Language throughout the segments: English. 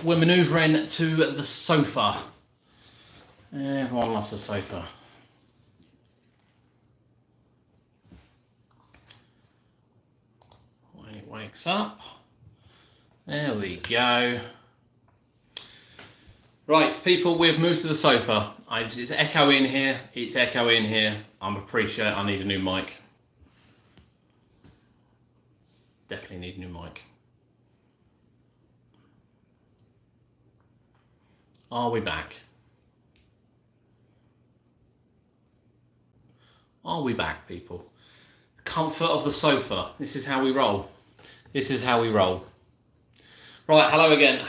we're manoeuvring to the sofa. Everyone loves the sofa. When it wakes up. There we go. Right, people, we've moved to the sofa. It's echoing here. It's echoing here. I'm appreciate I need a new mic. Definitely need a new mic. Are we back? Are we back, people? The comfort of the sofa. This is how we roll. This is how we roll. Right, hello again,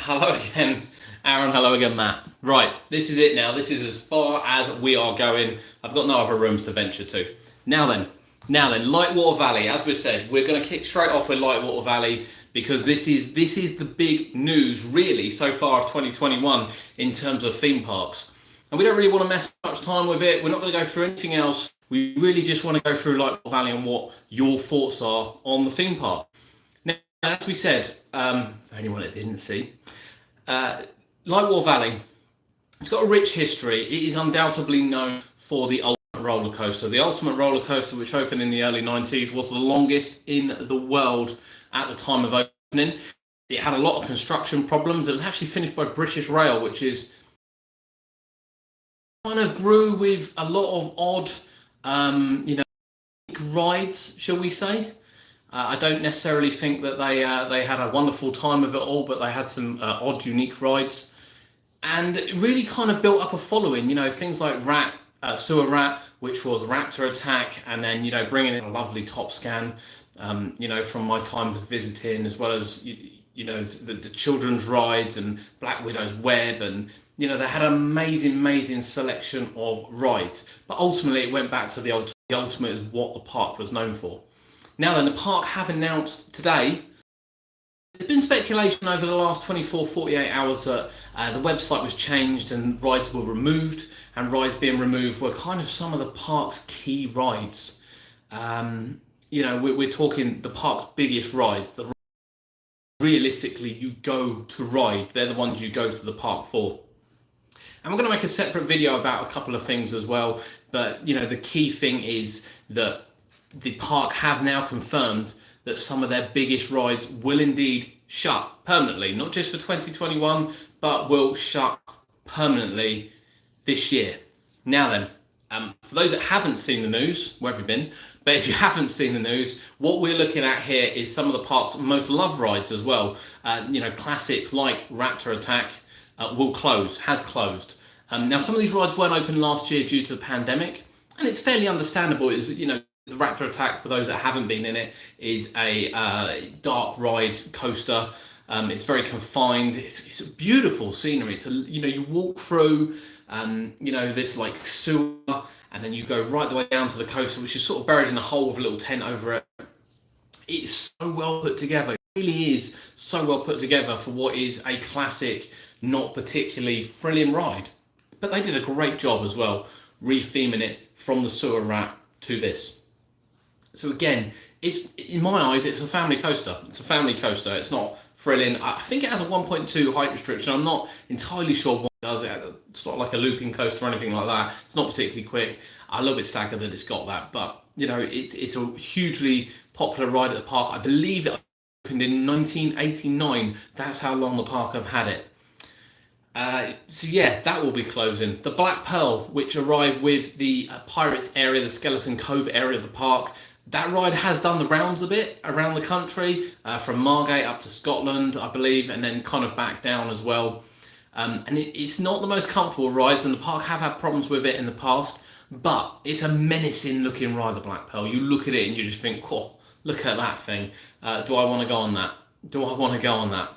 Aaron, hello again, Matt. Right, this is it now. This is as far as we are going. I've got no other rooms to venture to. Now then, Lightwater Valley. As we said, we're going to kick straight off with Lightwater Valley because this is the big news, really, so far of 2021 in terms of theme parks. And we don't really want to mess much time with it. We're not going to go through anything else. We really just want to go through Lightwater Valley and what your thoughts are on the theme park. Now, as we said, for anyone that didn't see, Lightwater Valley, it's got a rich history. It is undoubtedly known for the Ultimate Roller Coaster. The Ultimate Roller Coaster, which opened in the early 90s, was the longest in the world at the time of opening. It had a lot of construction problems. It was actually finished by British Rail, which is kind of grew with a lot of odd, rides, shall we say. I don't necessarily think that they had a wonderful time of it all, but they had some odd, unique rides. And it really kind of built up a following, things like Sewer Rat, which was Raptor Attack, and then, bringing in a lovely Top Scan, from my time visiting, as well as, the children's rides and Black Widow's Web, and, they had an amazing selection of rides. But ultimately, it went back to the ultimate. The ultimate is what the park was known for. Now then, the park have announced today, there's been speculation over the last 48 hours that the website was changed and rides were removed, and rides being removed were kind of some of the park's key rides. We're talking the park's biggest rides, that realistically you go to ride. They're the ones you go to the park for. And we're going to make a separate video about a couple of things as well. But, the key thing is that the park have now confirmed that some of their biggest rides will indeed shut permanently, not just for 2021, but will shut permanently this year. Now then, for those that haven't seen the news, where have you been? But if you haven't seen the news, what we're looking at here is some of the park's most loved rides as well. Classics like Raptor Attack has closed. Now, some of these rides weren't open last year due to the pandemic, and it's fairly understandable. The Raptor Attack, for those that haven't been in it, is a dark ride coaster. It's very confined. It's a beautiful scenery. You walk through, this like sewer, and then you go right the way down to the coaster, which is sort of buried in a hole with a little tent over it. It's so well put together. It really is so well put together for what is a classic, not particularly thrilling ride. But they did a great job as well, re-theming it from the Sewer Rat to this. So again, in my eyes, it's a family coaster. It's a family coaster. It's not thrilling. I think it has a 1.2 height restriction. I'm not entirely sure what it does. It's not like a looping coaster or anything like that. It's not particularly quick. I'm a little bit staggered that it's got that. But, it's a hugely popular ride at the park. I believe it opened in 1989. That's how long the park have had it. That will be closing. The Black Pearl, which arrived with the Pirates area, the Skeleton Cove area of the park, that ride has done the rounds a bit around the country, from Margate up to Scotland, I believe, and then kind of back down as well. And it's not the most comfortable rides, and the park have had problems with it in the past, but it's a menacing looking ride, the Black Pearl. You look at it and you just think, whoa, look at that thing. Do I want to go on that? Do I want to go on that?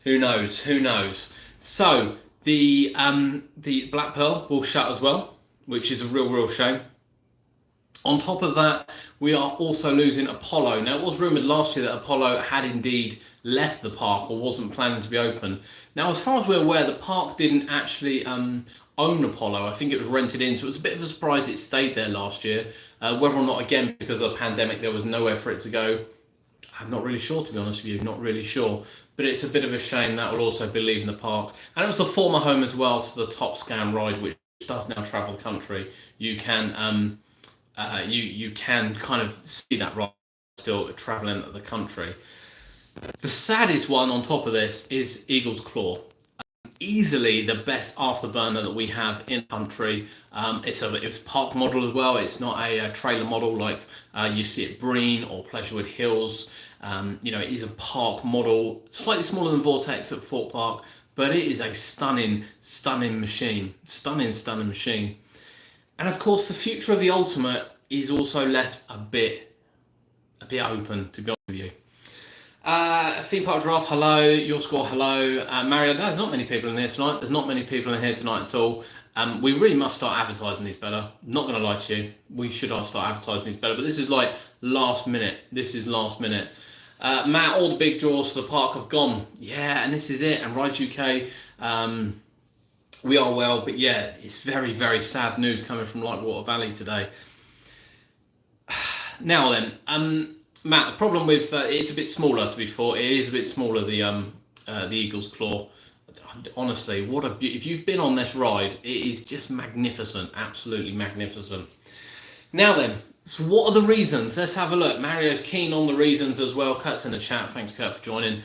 Who knows? Who knows? So the Black Pearl will shut as well, which is a real shame. On top of that, we are also losing Apollo. Now, it was rumoured last year that Apollo had indeed left the park or wasn't planning to be open. Now, as far as we're aware, the park didn't actually own Apollo. I think it was rented in, so it was a bit of a surprise it stayed there last year. Whether or not, again, because of the pandemic, there was nowhere for it to go, I'm not really sure, to be honest with you, not really sure. But it's a bit of a shame that will also be leaving the park. And it was the former home as well to the Top Scan ride, which does now travel the country. You can you can kind of see that ride still traveling the country. The saddest one on top of this is Eagle's Claw. Easily the best afterburner that we have in the country. It's a park model as well. It's not a trailer model like you see at Breen or Pleasurewood Hills. It is a park model, slightly smaller than Vortex at Fort Park, but it is a stunning machine. Stunning machine. And of course, the future of the Ultimate is also left a bit open, to be honest with you. Theme Park Giraffe, hello. Your Score, hello. Mario, there's not many people in here tonight. There's not many people in here tonight at all. We really must start advertising these better. Not going to lie to you. We should start advertising these better. But this is like last minute. This is last minute. Matt, all the big draws to the park have gone. Yeah, and this is it. And Rides UK, we are well. But yeah, it's very, very sad news coming from Lightwater Valley today. Now then, Matt, the problem with it's a bit smaller. To be fair, it is a bit smaller. The Eagle's Claw. Honestly, if you've been on this ride, it is just magnificent, absolutely magnificent. Now then, so what are the reasons? Let's have a look. Mario's keen on the reasons as well. Kurt's in the chat. Thanks, Kurt, for joining.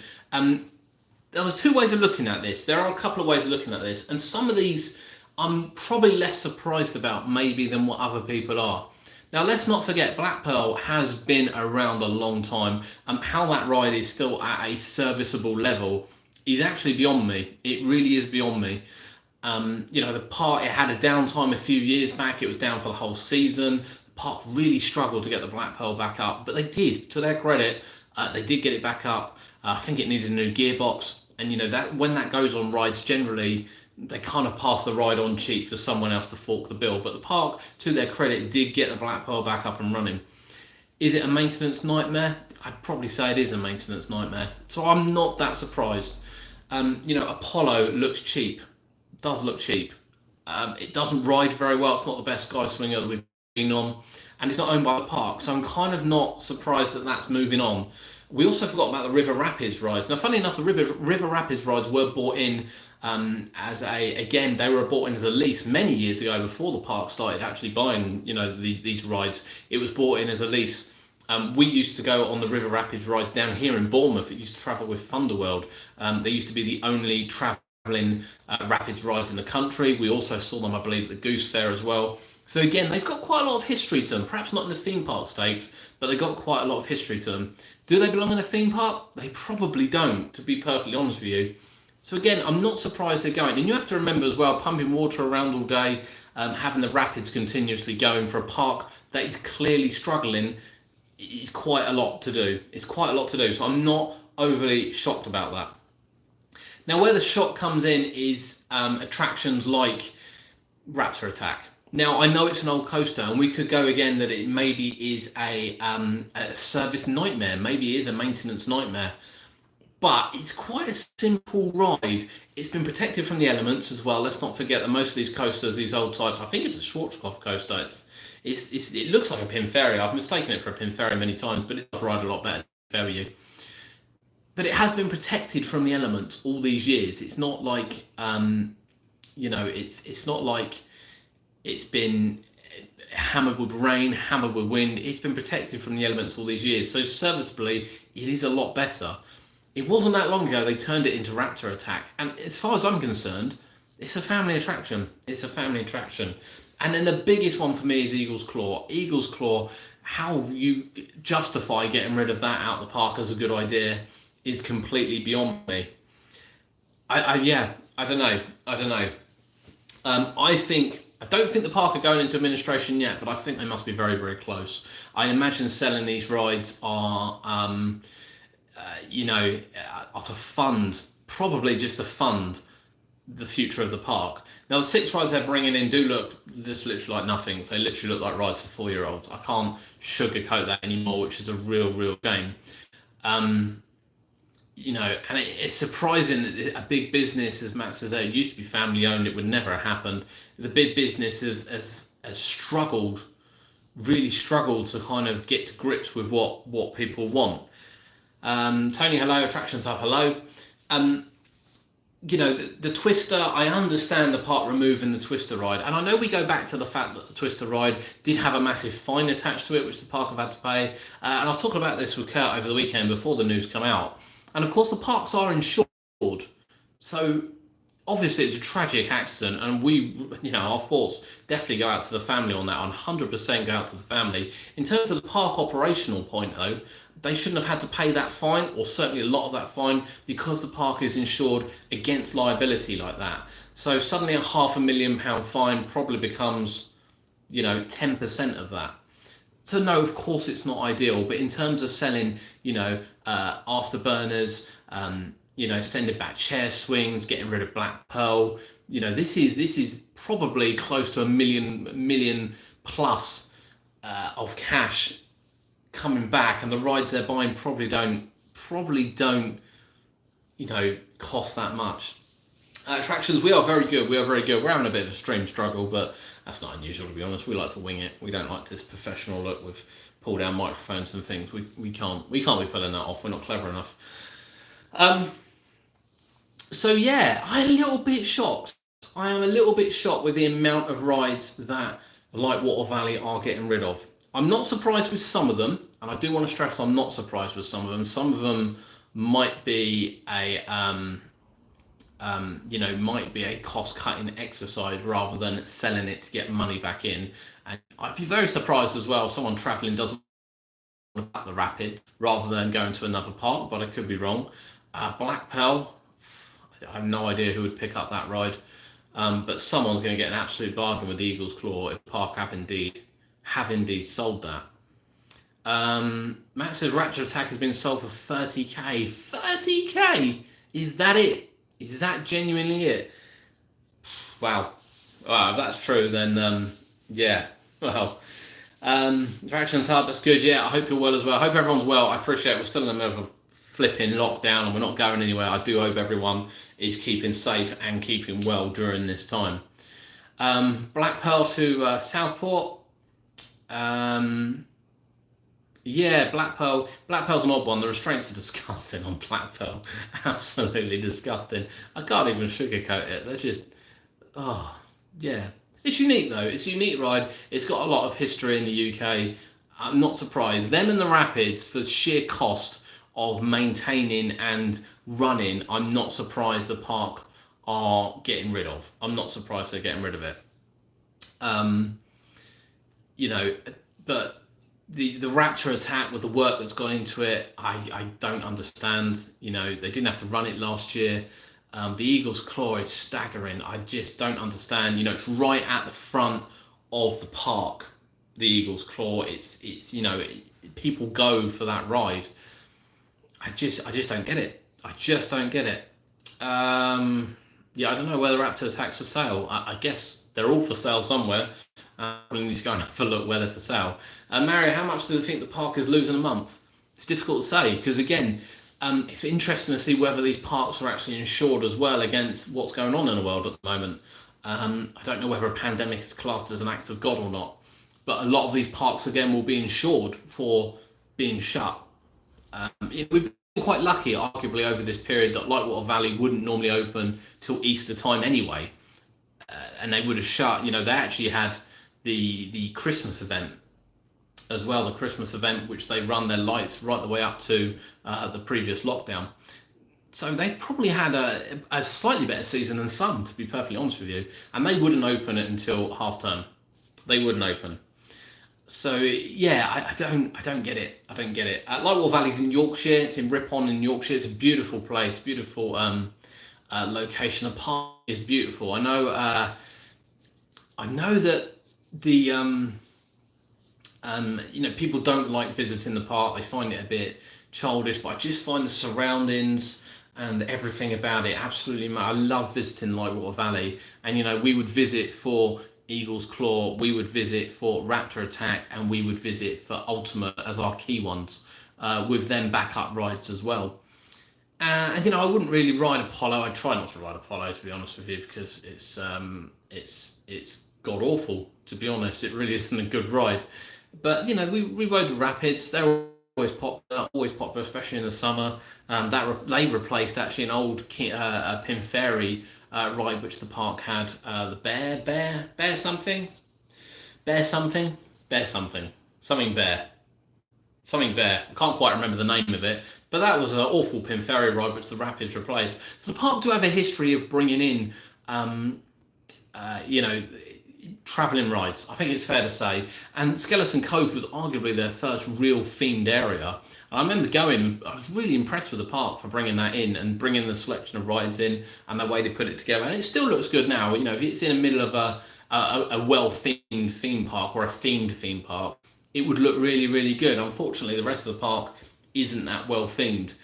There's two ways of looking at this. There are a couple of ways of looking at this, and some of these I'm probably less surprised about maybe than what other people are. Now, let's not forget, Black Pearl has been around a long time. How that ride is still at a serviceable level is actually beyond me. It really is beyond me. The park, it had a downtime a few years back. It was down for the whole season. The park really struggled to get the Black Pearl back up, but they did. To their credit, they did get it back up. I think it needed a new gearbox. And, that when that goes on rides, generally, they kind of pass the ride on cheap for someone else to fork the bill. But the park, to their credit, did get the Black Pearl back up and running. Is it a maintenance nightmare? I'd probably say it is a maintenance nightmare. So I'm not that surprised. Apollo looks cheap. Does look cheap. It doesn't ride very well. It's not the best sky swinger that we've been on. And it's not owned by the park. So I'm kind of not surprised that that's moving on. We also forgot about the River Rapids rides. Now, funny enough, the River Rapids rides were bought in they were bought in as a lease many years ago before the park started actually buying, these rides. It was bought in as a lease. We used to go on the River Rapids ride down here in Bournemouth. It used to travel with Thunderworld. They used to be the only travelling rapids rides in the country. We also saw them, I believe, at the Goose Fair as well. So again, they've got quite a lot of history to them. Perhaps not in the theme park stakes, but they've got quite a lot of history to them. Do they belong in a theme park? They probably don't, to be perfectly honest with you. So again, I'm not surprised they're going. And you have to remember as well, pumping water around all day, having the rapids continuously going for a park that is clearly struggling is quite a lot to do. It's quite a lot to do. So I'm not overly shocked about that. Now, where the shock comes in is attractions like Raptor Attack. Now, I know it's an old coaster, and we could go again that it maybe is a service nightmare. Maybe it is a maintenance nightmare. But it's quite a simple ride. It's been protected from the elements as well. Let's not forget that most of these coasters, these old types, I think it's a Schwarzkopf coaster. It looks like a Pin Ferry. I've mistaken it for a Pin Ferry many times, but it does ride a lot better than you. But it has been protected from the elements all these years. It's not like, it's not like it's been hammered with rain, hammered with wind. It's been protected from the elements all these years. So serviceably, it is a lot better. It wasn't that long ago they turned it into Raptor Attack. And as far as I'm concerned, it's a family attraction. It's a family attraction. And then the biggest one for me is Eagle's Claw. Eagle's Claw, how you justify getting rid of that out of the park as a good idea is completely beyond me. I don't know. I don't think the park are going into administration yet, but I think they must be very, very close. I imagine selling these rides are, to fund, probably just to fund the future of the park. Now, the 6 rides they're bringing in do look just literally like nothing. They literally look like rides for 4-year-olds. I can't sugarcoat that anymore, which is a real shame. And it's surprising that a big business, as Matt says, it used to be family owned, it would never have happened. The big business has really struggled to kind of get to grips with what people want. Tony, hello. Attractions Hub, hello. Um, the Twister, I understand the park removing the Twister ride, and I know we go back to the fact that the Twister ride did have a massive fine attached to it, which the park have had to pay. And I was talking about this with Kurt over the weekend before the news come out. And of course, the parks are insured, so obviously it's a tragic accident, and our thoughts definitely go out to the family on that. 100% go out to the family. In terms of the park operational point, though, they shouldn't have had to pay that fine, or certainly a lot of that fine, because the park is insured against liability like that. So suddenly a £500,000 fine probably becomes, 10% of that. So no, of course it's not ideal, but in terms of selling, afterburners, sending back chair swings, getting rid of Black Pearl, this is probably close to a million plus of cash coming back, and the rides they're buying probably don't cost that much. Attractions, we are very good. We're having a bit of a stream struggle, but that's not unusual, to be honest. We like to wing it. We don't like this professional look with pull down microphones and things. We can't be pulling that off. We're not clever enough. So yeah, I am a little bit shocked. I am a little bit shocked with the amount of rides that Lightwater Valley are getting rid of. I'm not surprised with some of them, and I do want to stress I'm not surprised with some of them. Some of them might be a cost-cutting exercise rather than selling it to get money back in. And I'd be very surprised as well if someone travelling doesn't want to the Rapid rather than going to another park, but I could be wrong. Black Pearl, I have no idea who would pick up that ride, but someone's going to get an absolute bargain with the Eagle's Claw if Park have indeed sold that. Matt says Raptor Attack has been sold for 30k. 30k? Is that it? Is that genuinely it? Wow. If that's true, then yeah. Well, Attractions Hub, that's good. Yeah, I hope you're well as well. I hope everyone's well. I appreciate it. We're still in the middle of a flipping lockdown and we're not going anywhere. I do hope everyone is keeping safe and keeping well during this time. Black Pearl to Southport. Yeah, Black Pearl's an odd one. The restraints are disgusting on Black Pearl. Absolutely disgusting. I can't even sugarcoat it. They're just, yeah. It's unique though. It's a unique ride. It's got a lot of history in the UK. I'm not surprised. Them and the Rapids, for sheer cost of maintaining and running, I'm not surprised the park are getting rid of. I'm not surprised they're getting rid of it. But the Raptor Attack, with the work that's gone into it, I don't understand. They didn't have to run it last year. The Eagle's Claw is staggering. I just don't understand. It's right at the front of the park. The Eagle's Claw. It's people go for that ride. I just don't get it. I just don't get it. Yeah, I don't know whether Raptor Attack's for sale. I guess they're all for sale somewhere. We need to go and have a look where they're for sale. Mario, how much do you think the park is losing a month? It's difficult to say, because again, it's interesting to see whether these parks are actually insured as well against what's going on in the world at the moment. I don't know whether a pandemic is classed as an act of God or not, but a lot of these parks again will be insured for being shut. We've been quite lucky, arguably, over this period that Lightwater Valley wouldn't normally open till Easter time anyway, and they would have shut. They actually had the Christmas event as well, the Christmas event which they run their lights right the way up to the previous lockdown. So they've probably had a slightly better season than some, to be perfectly honest with you, and they wouldn't open it until half term. They wouldn't open. So yeah, I don't get it. I don't get it. Lightwater Valley's in Yorkshire. It's in Ripon in Yorkshire. It's a beautiful place, beautiful location. The park is beautiful. I know that the people don't like visiting the park. They find it a bit childish, but I just find the surroundings and everything about it absolutely. I love visiting Lightwater Valley, and we would visit for Eagle's Claw, we would visit for Raptor Attack, and we would visit for Ultimate as our key ones, with them backup rides as well. And I wouldn't really ride Apollo. I try not to ride Apollo, to be honest with you, because it's god awful, to be honest. It really isn't a good ride. But we rode the Rapids. They're always popular, especially in the summer. They replaced actually an old Pin Fairy ride which the park had, the bear something, something bear. I can't quite remember the name of it, but that was an awful Pin Fairy ride which the Rapids replaced. So the park do have a history of bringing in, you know, travelling rides. I think it's fair to say. And Skeleton Cove was arguably their first real themed area. And I remember going, I was really impressed with the park for bringing that in and bringing the selection of rides in and the way they put it together. And it still looks good now. You know, if it's in the middle of a well-themed theme park or a themed theme park, it would look really, really good. Unfortunately, the rest of the park isn't that well themed.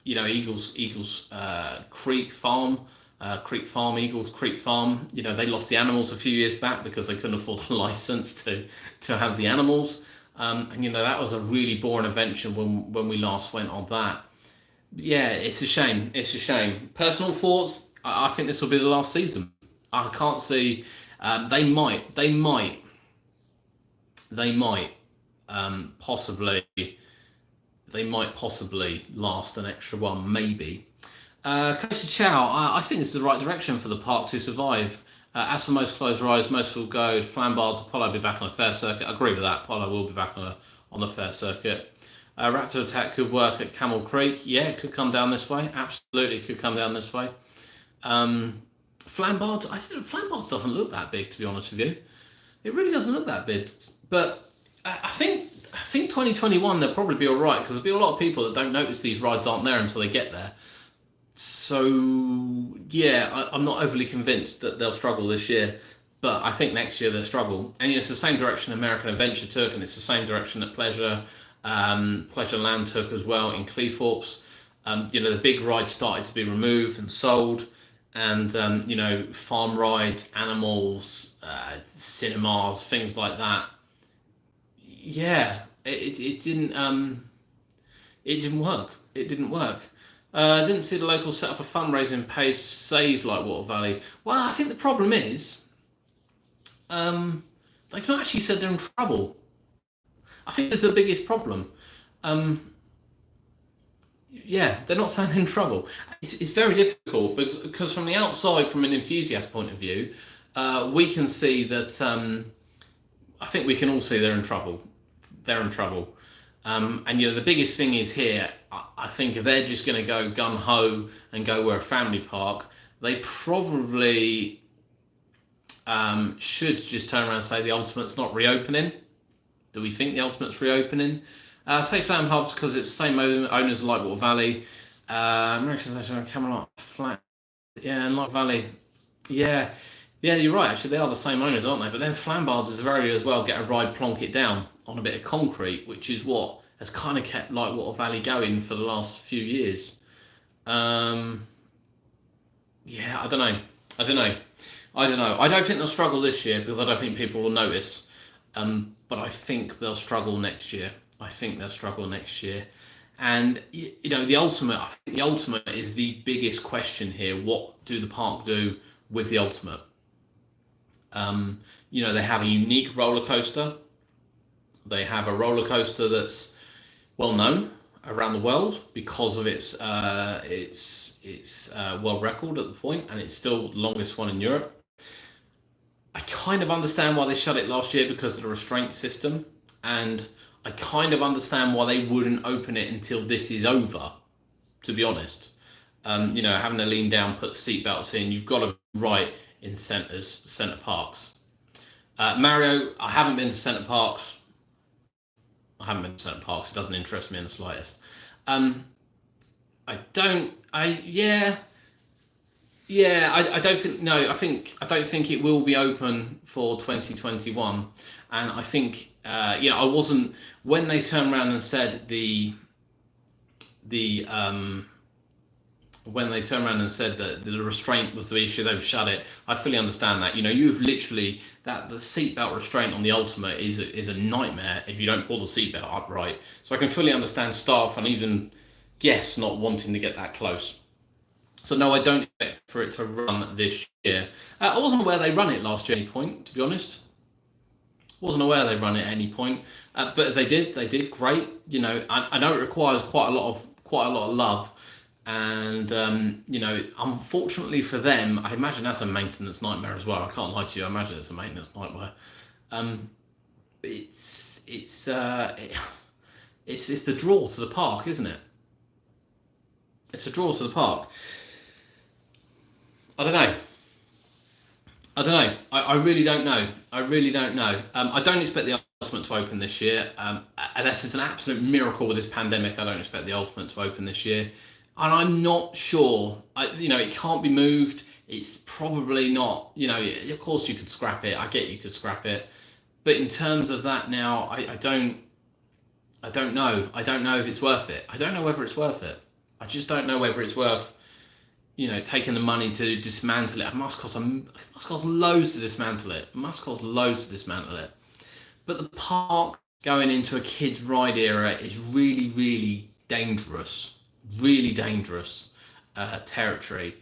You know, Eagles Eagles Creek Farm. You know, they lost the animals a few years back because they couldn't afford the license to have the animals. And you know, that was a really boring adventure when we last went on that. Yeah, it's a shame. It's a shame. Personal thoughts. I think this will be the last season. I can't see. They might possibly last an extra one, maybe. Coach Chow, I think this is the right direction for the park to survive. As for most closed rides, most will go. Flambard's Apollo will be back on a fair circuit. I agree with that. Apollo will be back on the fair circuit. Raptor Attack could work at Camel Creek. Yeah, it could come down this way. Absolutely, it could come down this way. Flambard's, Flambard's doesn't look that big, to be honest with you. It really doesn't look that big. But I think 2021 they'll probably be all right, because there'll be a lot of people that don't notice these rides aren't there until they get there. So yeah, I'm not overly convinced that they'll struggle this year, but I think next year they'll struggle. And it's the same direction American Adventure took, and it's the same direction that Pleasureland took as well in Cleethorpes. You know, the big rides started to be removed and sold, and you know, farm rides, animals, cinemas, things like that. Yeah, it didn't work. It didn't work. Didn't see the locals set up a fundraising page to save Lightwater Valley. Well, I think the problem is they've not actually said they're in trouble. I think that's the biggest problem. Yeah, they're not saying they're in trouble. It's very difficult because from the outside, from an enthusiast point of view, we can see that. I think we can all see they're in trouble. They're in trouble. And you know, the biggest thing is here, I think if they're just going to go gun-ho and go, we're a family park, they probably should just turn around and say the Ultimate's not reopening. Do we think the Ultimate's reopening? Say Flam Hubs because it's the same owners as Lightwater Valley. American Camelot Flat. Yeah, and Light Valley. Yeah, you're right, actually, they are the same owners, aren't they? But then Flambards is very as well, get a ride, plonk it down on a bit of concrete, which is what has kind of kept Lightwater Valley going for the last few years. Yeah, I don't know. I don't think they'll struggle this year because I don't think people will notice. But I think they'll struggle next year. And you know, I think the Ultimate is the biggest question here. What do the park do with the Ultimate? You know, they have a unique roller coaster. They have a roller coaster that's well known around the world because of its world record at the point, and it's still the longest one in Europe. I kind of understand why they shut it last year because of the restraint system, and I kind of understand why they wouldn't open it until this is over, to be honest. You know, having to lean down, put seatbelts in, you've got to be right in centre parks. Mario, I haven't been to centre parks. It doesn't interest me in the slightest. I don't think it will be open for 2021. And I think, you know, I wasn't, when they turned around and said when they turned around and said that the restraint was the issue, they would shut it. I fully understand that. You know, you've literally, the seatbelt restraint on the Ultimate is a nightmare if you don't pull the seatbelt up right. So I can fully understand staff and even guests not wanting to get that close. So no, I don't expect for it to run this year. I wasn't aware they run it last year at any point, to be honest. Wasn't aware they run it at any point. But they did great. You know, I know it requires quite a lot of love, and you know, unfortunately for them, I imagine that's a maintenance nightmare as well. I can't lie to you. I imagine it's a maintenance nightmare. Um, it's it's uh, it, it's the draw to the park, isn't it? It's a draw to the park. I don't know. I don't know. I really don't know. I really don't know. I don't expect the Ultimate to open this year. Unless it's an absolute miracle with this pandemic, I don't expect the Ultimate to open this year. And I'm not sure. You know, it can't be moved. It's probably not. You know, of course you could scrap it. I get you could scrap it. But in terms of that now, I don't. I don't know. I don't know if it's worth it. I don't know whether it's worth it. I just don't know whether it's worth, you know, taking the money to dismantle it. It must cost loads to dismantle it. It must cost loads to dismantle it. But the park going into a kids' ride era is really, really dangerous. Really dangerous territory.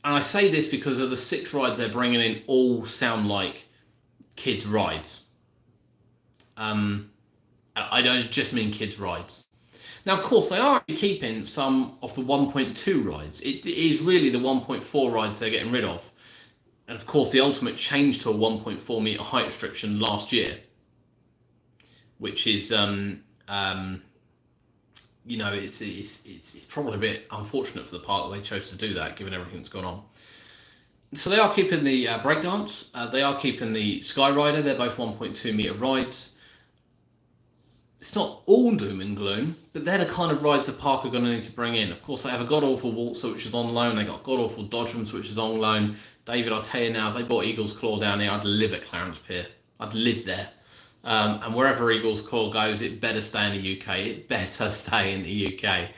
And I say this because of the 6 rides they're bringing in all sound like kids' rides. I don't just mean kids' rides. Now, of course, they are keeping some of the 1.2 rides. It is really the 1.4 rides they're getting rid of. And of course, the Ultimate changed to a 1.4 meter height restriction last year, which is, you know, it's probably a bit unfortunate for the park that they chose to do that, given everything that's gone on. So they are keeping the breakdance. They are keeping the Skyrider. They're both 1.2 meter rides. It's not all doom and gloom, but they're the kind of rides the park are going to need to bring in. Of course, they have a god-awful Waltzer, which is on loan. They got god-awful Dodgems, which is on loan. David, I'll tell you now, if they bought Eagle's Claw down here, I'd live at Clarence Pier. I'd live there. And wherever Eagle's Claw goes, it better stay in the UK. It better stay in the UK.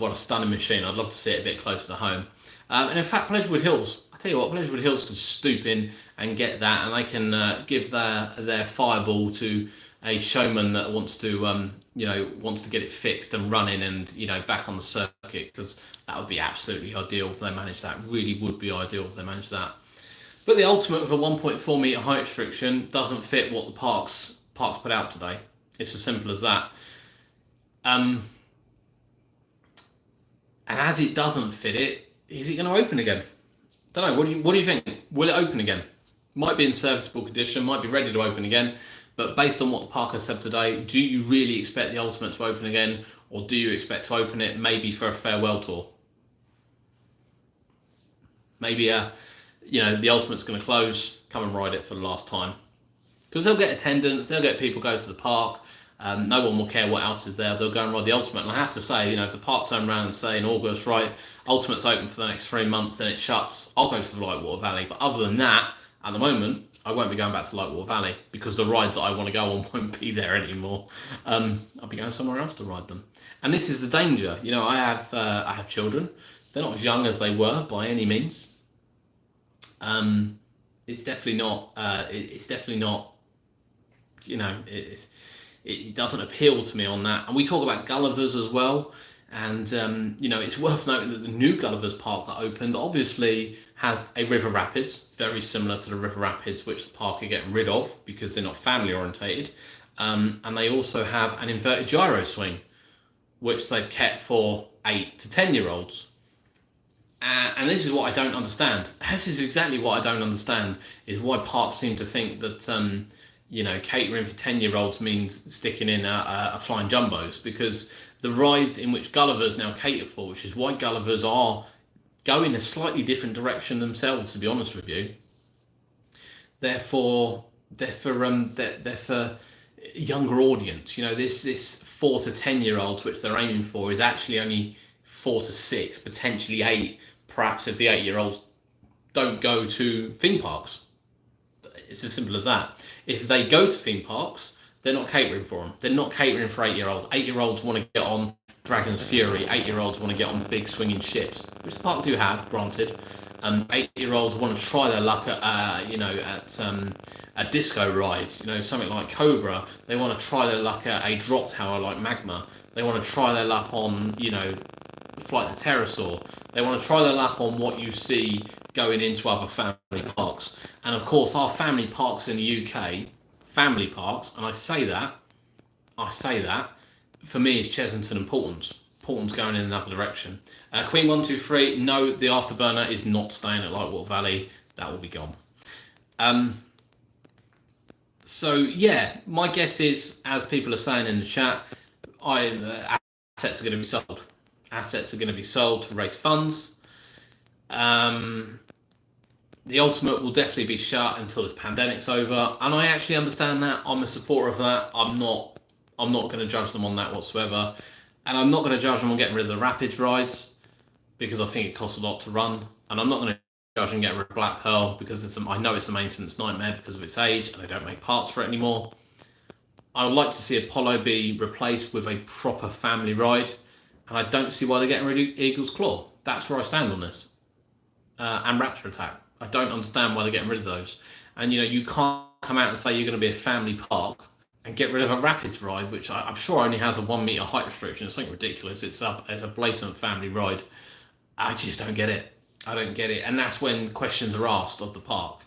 What a stunning machine. I'd love to see it a bit closer to home. And in fact, Pleasurewood Hills, I tell you what, Pleasurewood Hills can stoop in and get that, and they can give their fireball to a showman that wants to, you know, wants to get it fixed and running and, you know, back on the circuit, because that would be absolutely ideal if they manage that. Really would be ideal if they manage that. But the Ultimate with a 1.4 meter height restriction doesn't fit what the parks put out today. It's as simple as that. And as it doesn't fit it, is it going to open again? Don't know. What do you think? Will it open again? Might be in serviceable condition. Might be ready to open again. But based on what the park has said today, do you really expect the Ultimate to open again, or do you expect to open it maybe for a farewell tour? Maybe you know, the Ultimate's going to close, come and ride it for the last time, because they'll get attendance, they'll get people go to the park. No one will care what else is there. They'll go and ride the Ultimate. And I have to say, you know, if the park turn around and say in August, right, Ultimate's open for the next 3 months, then it shuts, I'll go to the Lightwater Valley. But other than that, at the moment, I won't be going back to Lightwater Valley, because the rides that I want to go on won't be there anymore. I'll be going somewhere else to ride them. And this is the danger. You know, I have children. They're not as young as they were by any means. It's definitely not. It's definitely not. You know, it doesn't appeal to me on that. And we talk about Gulliver's as well. And, you know, it's worth noting that the new Gulliver's Park that opened obviously has a river rapids, very similar to the river rapids which the park are getting rid of because they're not family orientated. And they also have an inverted gyro swing, which they've kept for 8 to 10-year-olds. And this is what I don't understand. This is exactly what I don't understand, is why parks seem to think that, you know, catering for 10-year-olds means sticking in a flying jumbos, because the rides in which Gulliver's now cater for, which is why Gulliver's are going a slightly different direction themselves, to be honest with you. They're for younger audience. You know, this 4 to 10-year-olds, which they're aiming for, is actually only 4 to 6, potentially 8, perhaps if the 8-year-olds don't go to theme parks. It's as simple as that. If they go to theme parks, they're not catering for them. They're not catering for 8-year-olds. 8-year-olds want to get on Dragon's Fury. 8-year-olds want to get on big swinging ships, which the park do have, granted. 8-year-olds want to try their luck at, you know, at disco rides. You know, something like Cobra. They want to try their luck at a drop tower like Magma. They want to try their luck on, you know, Flight the Pterosaur. They want to try their luck on what you see going into other family parks. And of course, our family parks in the UK, family parks, and I say that I say that. For me, it's Chesington and Portland's. Portland's going in another direction. Queen 123, no, the Afterburner is not staying at Lightwater Valley. That will be gone. So yeah, my guess is, as people are saying in the chat, assets are going to be sold. Assets are going to be sold to raise funds. The Ultimate will definitely be shut until this pandemic's over, and I actually understand that. I'm a supporter of that. I'm not going to judge them on that whatsoever, and I'm not going to judge them on getting rid of the Rapids rides because I think it costs a lot to run, and I'm not going to judge them getting rid of Black Pearl because I know it's a maintenance nightmare because of its age, and they don't make parts for it anymore. I would like to see Apollo be replaced with a proper family ride, and I don't see why they're getting rid of Eagle's Claw. That's where I stand on this, and Raptor Attack. I don't understand why they're getting rid of those. And you can't come out and say you're going to be a family park and get rid of a Rapids ride, which I'm sure only has a 1 meter height restriction. It's something ridiculous. It's a blatant family ride. I just don't get it. I don't get it. And that's when questions are asked of the park.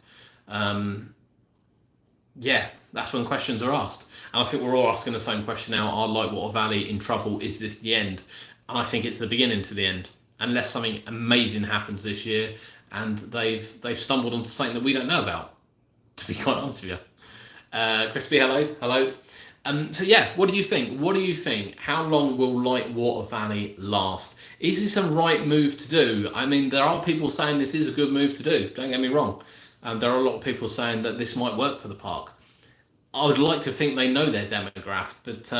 Yeah, that's when questions are asked. And I think we're all asking the same question now. Are Lightwater Valley in trouble? Is this the end? And I think it's the beginning to the end. Unless something amazing happens this year and they've stumbled onto something that we don't know about, to be quite honest with you. Crispy, hello. So yeah, what do you think? How long will Lightwater Valley last? Is this a right move to do? I mean, there are people saying this is a good move to do, don't get me wrong. There are a lot of people saying that this might work for the park. I would like to think they know their demographic, but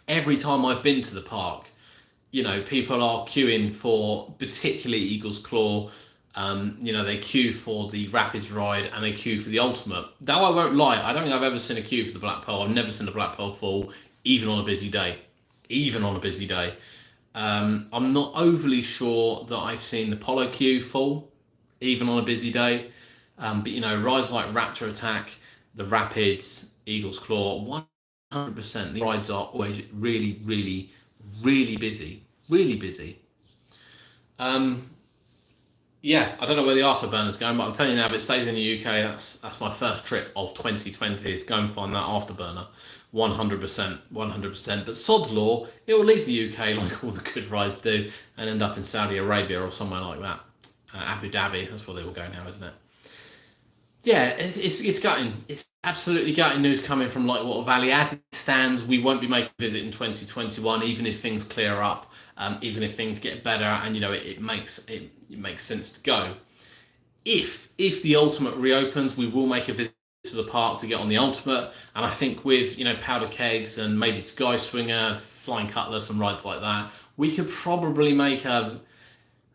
every time I've been to the park, people are queuing for particularly Eagle's Claw. They queue for the Rapids ride and they queue for the Ultimate. Though I won't lie, I don't think I've ever seen a queue for the Black Pearl. I've never seen the Black Pearl full, even on a busy day. I'm not overly sure that I've seen the Polo queue full, even on a busy day. But rides like Raptor Attack, the Rapids, Eagle's Claw, 100%. The rides are always really, really, really busy. Yeah, I don't know where the Afterburner's going, but I'm telling you now, if it stays in the UK, that's my first trip of 2020 is to go and find that Afterburner. 100%. But sod's law, it will leave the UK like all the good rides do and end up in Saudi Arabia or somewhere like that. Abu Dhabi, that's where they will go now, isn't it? Yeah, it's gutting. It's absolutely gutting news coming from Lightwater Valley. As it stands, we won't be making a visit in 2021, even if things clear up, even if things get better, and it makes sense to go. If the Ultimate reopens, we will make a visit to the park to get on the Ultimate, and I think with Powder Kegs and maybe Sky Swinger, Flying Cutlass, and rides like that, we could probably make a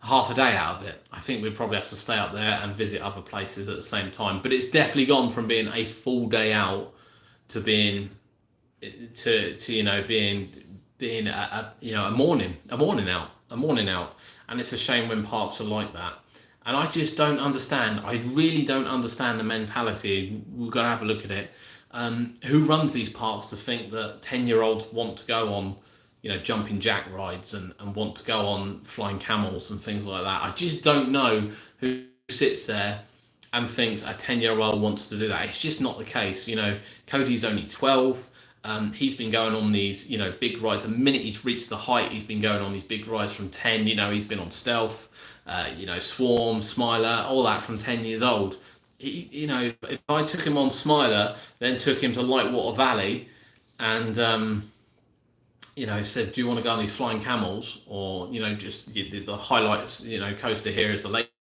half a day out of it. I think we'd probably have to stay up there and visit other places at the same time. But it's definitely gone from being a full day out to being being a morning out. And it's a shame when parks are like that. And I just don't understand. I really don't understand the mentality. We've got to have a look at it. Who runs these parks to think that 10-year-olds want to go on jumping jack rides and want to go on flying camels and things like that? I just don't know who sits there and thinks a 10-year-old wants to do that. It's just not the case. Cody's only 12. He's been going on these, big rides. The minute he's reached the height, he's been going on these big rides from 10. He's been on Stealth, Swarm, Smiler, all that from 10 years old. If I took him on Smiler, then took him to Lightwater Valley and, said, do you want to go on these flying camels? Or, just the highlights, coaster here is the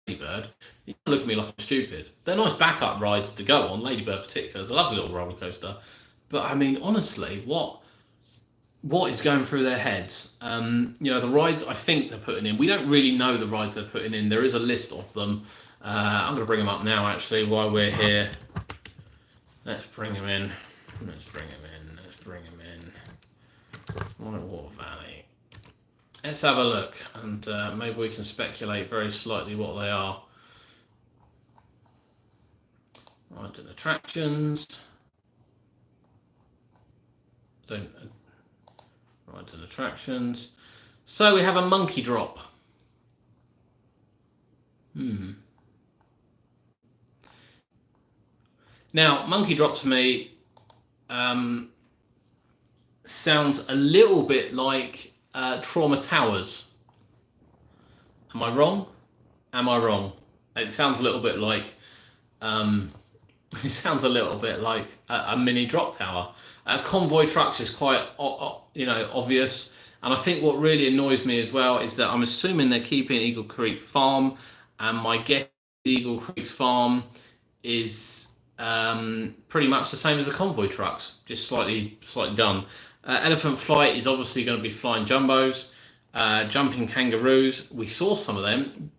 Ladybird. You look at me like I'm stupid. They're nice backup rides to go on, Ladybird particular. It's a lovely little roller coaster. But I mean, honestly, what is going through their heads? The rides I think they're putting in, we don't really know the rides they're putting in. There is a list of them. I'm going to bring them up now, actually, while we're here. Let's bring them in. Lightwater Valley. Let's have a look, and maybe we can speculate very slightly what they are. Rides and attractions. Rides and attractions. So we have a monkey drop. Now, monkey drop to me, sounds a little bit like Trauma Towers. Am I wrong? Am I wrong? It sounds a little bit like it sounds a little bit like a mini drop tower. Convoy trucks is quite obvious, and I think what really annoys me as well is that I'm assuming they're keeping Eagle Creek Farm, and my guess Eagle Creek Farm is pretty much the same as the convoy trucks, just slightly done. Elephant Flight is obviously going to be flying jumbos. Jumping kangaroos, we saw some of them.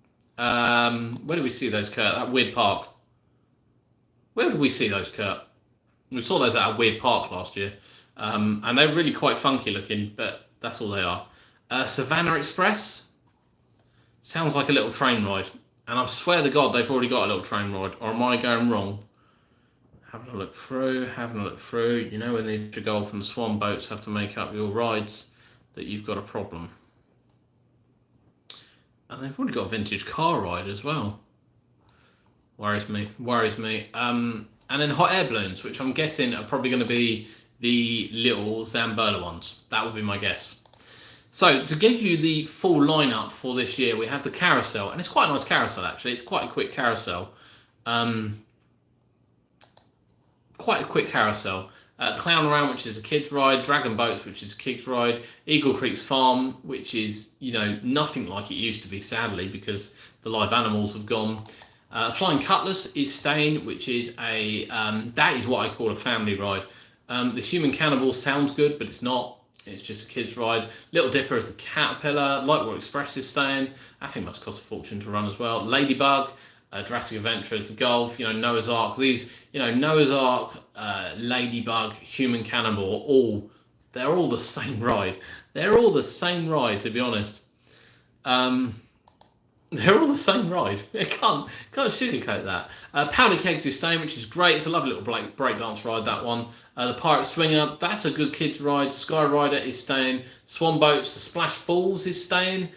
Where did we see those, Kurt? That weird park. Where did we see those, Kurt? We saw those at a weird park last year. And they're really quite funky looking, but that's all they are. Savannah Express sounds like a little train ride. And I swear to God, they've already got a little train ride. Or am I going wrong? Having a look through. You know when the Golf and Swan boats have to make up your rides, that you've got a problem. And they've already got a vintage car ride as well. Worries me. And then hot air balloons, which I'm guessing are probably going to be the little Zambola ones. That would be my guess. So to give you the full lineup for this year, we have the carousel, and it's quite a nice carousel actually. It's quite a quick carousel. Clown Around, which is a kids ride, Dragon Boats, which is a kids ride, Eagle Creek's Farm, which is nothing like it used to be, sadly, because the live animals have gone. Flying Cutlass is staying, which is that is what I call a family ride. The Human Cannibal sounds good, but it's not. It's just a kids ride. Little Dipper is a Caterpillar. Lightwater Express is staying. I think must cost a fortune to run as well. Ladybug. Jurassic Adventure, the Golf, Noah's Ark. These, Noah's Ark, Ladybug, Human Cannibal, they're all the same ride. They're all the same ride, to be honest. They're all the same ride. I can't sugarcoat that. Powder Kegs is staying, which is great. It's a lovely little breakdance ride, that one. The Pirate Swinger, that's a good kids ride. Sky Rider is staying. Swan Boats, the Splash Falls is staying.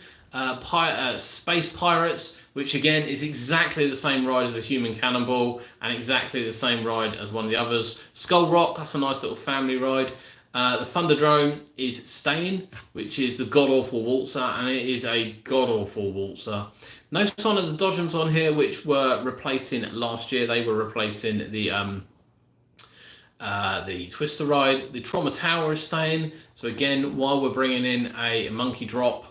Space Pirates, which again is exactly the same ride as the Human Cannonball and exactly the same ride as one of the others. Skull Rock, that's a nice little family ride. The Thunderdrome is staying, which is the god-awful waltzer, and it is a god-awful waltzer. No sign of the Dodgems on here, which were replacing last year. They were replacing the Twister ride. The Trauma Tower is staying. So again, while we're bringing in a monkey drop,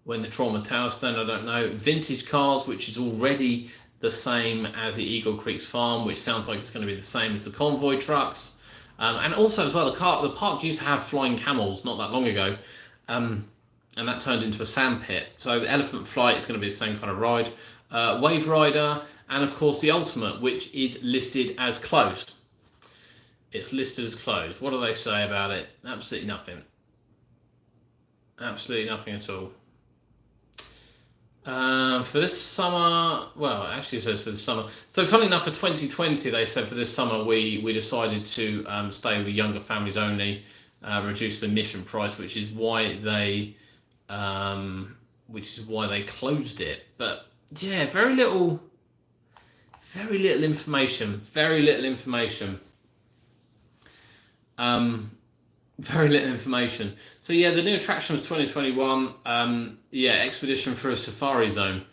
when the Trauma Tower staying, I don't know. Vintage Cars, which is already the same as the Eagle Creek's Farm, which sounds like it's going to be the same as the convoy trucks. And also as well, the park used to have flying camels not that long ago, and that turned into a sand pit. So Elephant Flight is going to be the same kind of ride. Wave Rider, and of course the Ultimate, which is listed as closed. It's listed as closed. What do they say about it? Absolutely nothing. Absolutely nothing at all. For this summer, well, it actually says for this summer. So funny enough, for 2020, they said for this summer we decided to stay with younger families only, reduce the admission price, which is why they closed it. But yeah, very little information. Very little information. Very little information. So yeah, the new attraction was 2021. Expedition for a Safari Zone.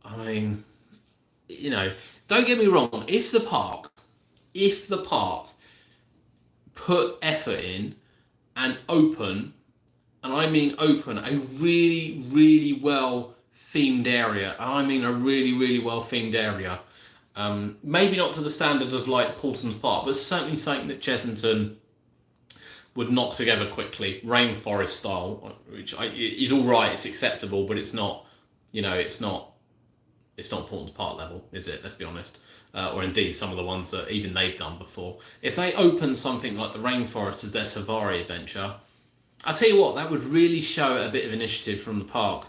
I mean, don't get me wrong. If the park put effort in and open, and I mean open, a really, really well themed area. And I mean a really, really well themed area. Maybe not to the standard of like Paulton's Park, but certainly something that Chessington would knock together quickly, rainforest style, which is all right, it's acceptable, but it's not, it's not Paulton's Park level, is it? Let's be honest. Or indeed some of the ones that even they've done before. If they open something like the rainforest as their safari adventure, I'll tell you what, that would really show a bit of initiative from the park.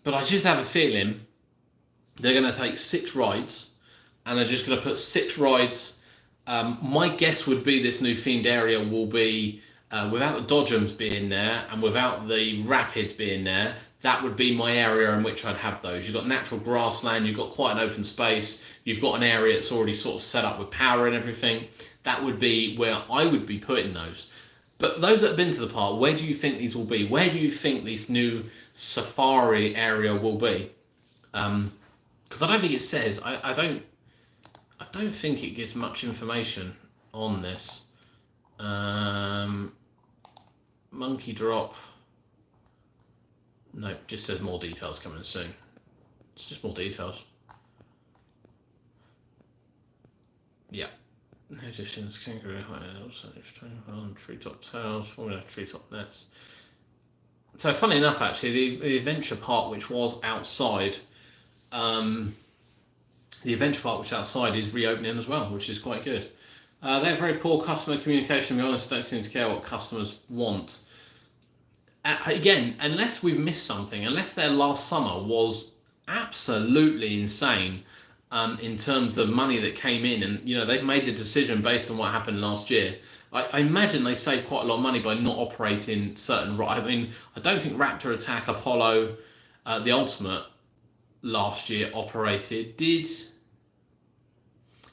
But I just have a feeling they're going to take 6 rides, and they're just going to put 6 rides. My guess would be this new themed area will be, without the Dodgems being there and without the rapids being there, that would be my area in which I'd have those. You've got natural grassland, you've got quite an open space, you've got an area that's already sort of set up with power and everything. That would be where I would be putting those. But those that have been to the park, where do you think these will be? Where do you think this new safari area will be? Because I don't think it says. I don't think it gives much information on this. Monkey drop. No, just says more details coming soon. It's just more details. Yeah. No distance, kangaroo hideouts, treetop tails, formula treetop nets. So funny enough, actually, the adventure park, which was outside, the adventure park which outside is reopening as well, which is quite good. They have very poor customer communication. To be honest, don't seem to care what customers want. Again, unless we've missed something, unless their last summer was absolutely insane in terms of money that came in, and they've made a decision based on what happened last year. I imagine they saved quite a lot of money by not operating certain. I mean, I don't think Raptor Attack, Apollo, the Ultimate last year operated. Did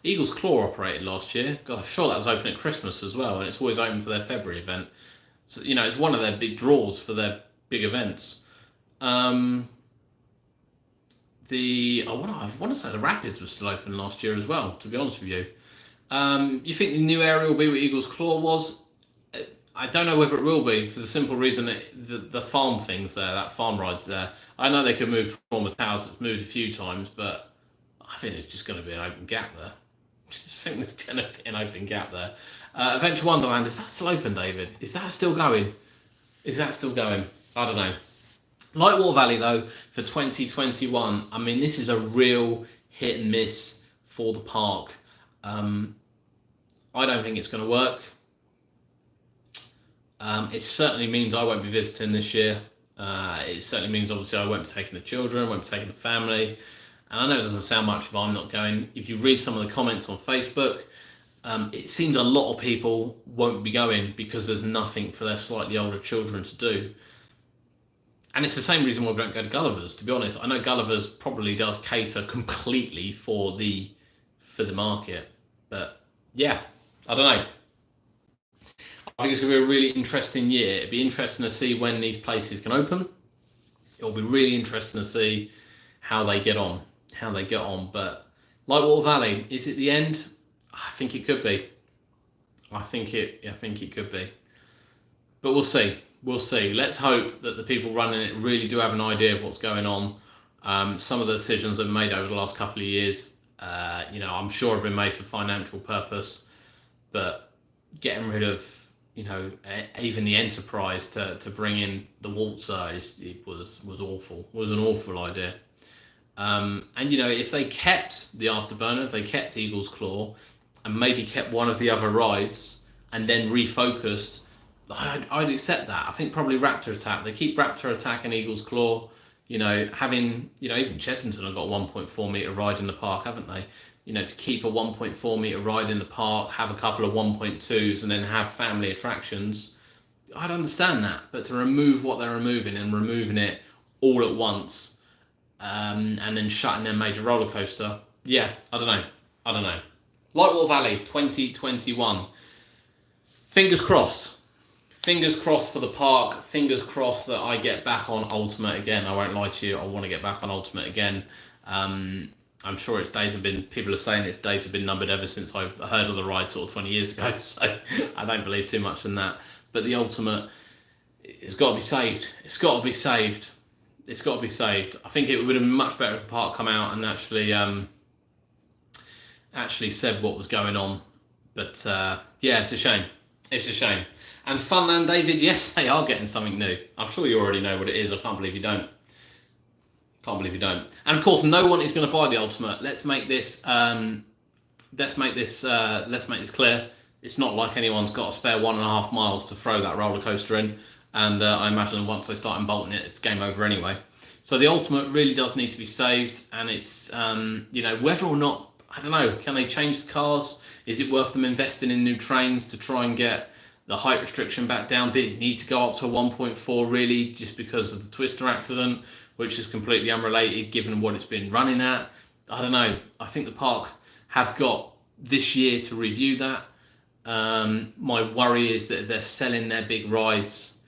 Eagle's Claw operated last year? God, I'm sure that was open at Christmas as well, and it's always open for their February event. So, it's one of their big draws for their big events. I want to say the Rapids was still open last year as well, to be honest with you. You think the new area will be what Eagle's Claw was? I don't know whether it will be, for the simple reason that the farm thing's there, that farm ride's there. I know they could move Trauma Towers, it's moved a few times, but I think it's just going to be an open gap there. I just think there's going to be an open gap there. Adventure Wonderland, is that still open, David? Is that still going? I don't know. Lightwater Valley, though, for 2021, I mean, this is a real hit and miss for the park. I don't think it's going to work. It certainly means I won't be visiting this year. It certainly means, obviously, I won't be taking the children, won't be taking the family. And I know it doesn't sound much if I'm not going. If you read some of the comments on Facebook, it seems a lot of people won't be going because there's nothing for their slightly older children to do. And it's the same reason why we don't go to Gulliver's, to be honest. I know Gulliver's probably does cater completely for the market. But yeah, I don't know. I think it's going to be a really interesting year. It'll be interesting to see when these places can open. It'll be really interesting to see how they get on. But Lightwater Valley, is it the end? I think it could be. I think it could be. But we'll see. Let's hope that the people running it really do have an idea of what's going on. Some of the decisions that have been made over the last couple of years, I'm sure have been made for financial purpose, but getting rid of, even the Enterprise to bring in the Waltzer, it was awful. It was an awful idea. And if they kept the Afterburner, if they kept Eagle's Claw, and maybe kept one of the other rides, and then refocused, I'd accept that. I think probably Raptor Attack. They keep Raptor Attack and Eagle's Claw. Having, even Chessington have got a 1.4 meter ride in the park, haven't they? To keep a 1.4 meter ride in the park, have a couple of 1.2s, and then have family attractions. I'd understand that, but to remove what they're removing and removing it all at once, and then shutting their major roller coaster, yeah, I don't know. Lightwater Valley 2021. Fingers crossed for the park. Fingers crossed that I get back on Ultimate again. I won't lie to you, I want to get back on Ultimate again. I'm sure people are saying its days have been numbered ever since I heard of the ride sort of 20 years ago, so I don't believe too much in that. But the Ultimate, it's got to be saved. It's got to be saved. I think it would have been much better if the park come out and actually said what was going on. But yeah, it's a shame. And Funland, David, yes, they are getting something new. I'm sure you already know what it is. I can't believe you don't. And of course, no one is going to buy the Ultimate. Let's make this clear. It's not like anyone's got a spare 1.5 miles to throw that roller coaster in. And I imagine once they start bolting it, it's game over anyway. So the Ultimate really does need to be saved. And it's, whether or not, I don't know, can they change the cars? Is it worth them investing in new trains to try and get the height restriction back down? Did it need to go up to a 1.4 really, just because of the Twister accident, which is completely unrelated given what it's been running at? I don't know. I think the park have got this year to review that. My worry is that they're selling their big rides,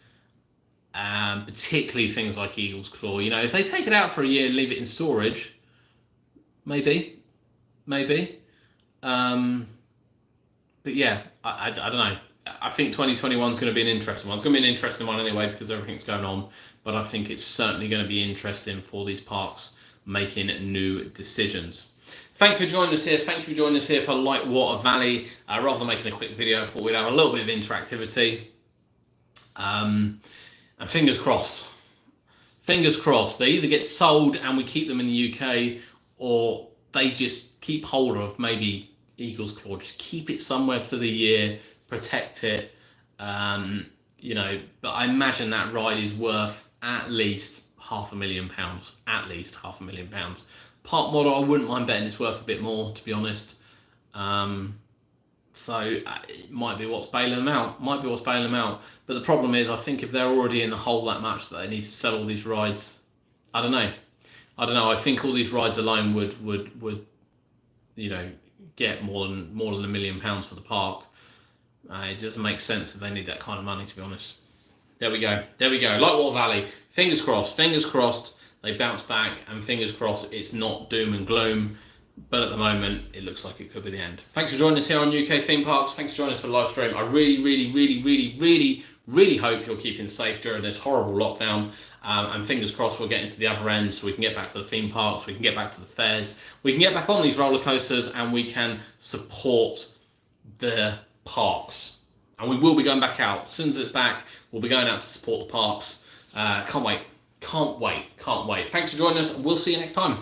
particularly things like Eagle's Claw. You know, if they take it out for a year and leave it in storage, maybe. But yeah, I don't know. I think 2021 is going to be an interesting one. It's going to be an interesting one anyway because everything's going on. But I think it's certainly going to be interesting for these parks making new decisions. Thanks for joining us here. Thanks for joining us here for Lightwater Valley. Rather than making a quick video, I thought we'd have a little bit of interactivity. And fingers crossed. Fingers crossed. They either get sold and we keep them in the UK, or they just keep hold of maybe Eagle's Claw. Just keep it somewhere for the year, protect it. You know, but I imagine that ride is worth at least £500,000. At least £500,000. Park model, I wouldn't mind betting it's worth a bit more, to be honest. So it might be what's bailing them out. But the problem is, I think if they're already in the hole that much that they need to sell all these rides, I don't know. I think all these rides alone would you know, get more than £1 million for the park. It doesn't make sense if they need that kind of money, to be honest. There we go. Lightwater Valley. Fingers crossed. They bounce back, and fingers crossed it's not doom and gloom. But at the moment, it looks like it could be the end. Thanks for joining us here on UK Theme Parks. Thanks for joining us for the live stream. I really hope you're keeping safe during this horrible lockdown. And fingers crossed we'll get into the other end so we can get back to the theme parks, we can get back to the fairs, we can get back on these roller coasters, and we can support the parks. And we will be going back out. As soon as it's back, we'll be going out to support the parks. Can't wait. Thanks for joining us, and we'll see you next time.